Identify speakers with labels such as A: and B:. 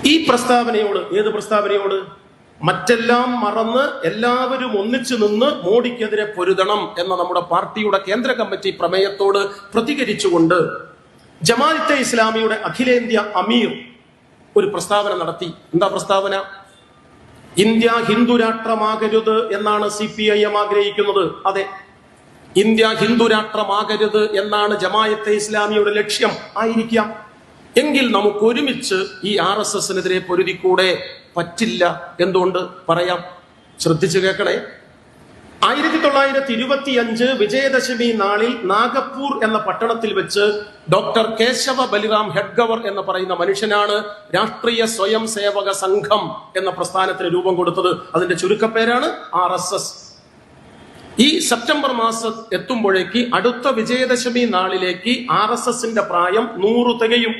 A: ഈ പ്രസ്താവനയോട്, ഏത് പ്രസ്താവനയോട്? മറ്റെല്ലാം മറന്ന് എല്ലാവരും ഒന്നിച്ചു നിന്ന് മോഡിക്കെതിരെ പൊരുതണം എന്ന നമ്മുടെ പാർട്ടിയുടെ കേന്ദ്ര കമ്മിറ്റി പ്രമേയത്തോട് പ്രതികരിച്ചുകൊണ്ട് ജമാഅത്തെ ഇസ്ലാമിയുടെ അഖിലേന്ത്യാ അമീർ ഒരു പ്രസ്താവന നടത്തി. എന്താ പ്രസ്താവന? ഇന്ത്യ ഹിന്ദു രാഷ്ട്രമാകരുത് എന്നാണ് CPIM ആഗ്രഹിക്കുന്നത്. അതെ, ഇന്ത്യ ഹിന്ദു രാഷ്ട്രമാകരുത് എന്നാണ് ജമാഅത്തെ ഇസ്ലാമിയുടെ ലക്ഷ്യം. ആയിരിക്കാം. എങ്കിൽ നമുക്ക് ഒരുമിച്ച് ഈ RSSനെതിരെ പൊരുതിക്കൂടെ? പറ്റില്ല. എന്തുകൊണ്ട്? പറയാം, ശ്രദ്ധിച്ചു കേൾക്കണേ. 1925 വിജയദശമി നാളിൽ നാഗപ്പൂർ എന്ന പട്ടണത്തിൽ വെച്ച് ഡോക്ടർ കേശവ ബലിറാം ഹെഡ്ഗവർ എന്ന് പറയുന്ന മനുഷ്യനാണ് രാഷ്ട്രീയ സ്വയം സേവക സംഘം എന്ന പ്രസ്ഥാനത്തിന് രൂപം കൊടുത്തത്. അതിന്റെ ചുരുക്കപ്പേരാണ് RSS. ഈ സെപ്റ്റംബർ മാസം എത്തുമ്പോഴേക്ക് അടുത്ത വിജയദശമി നാളിലേക്ക് RSSന്റെ പ്രായം 100 തികയും.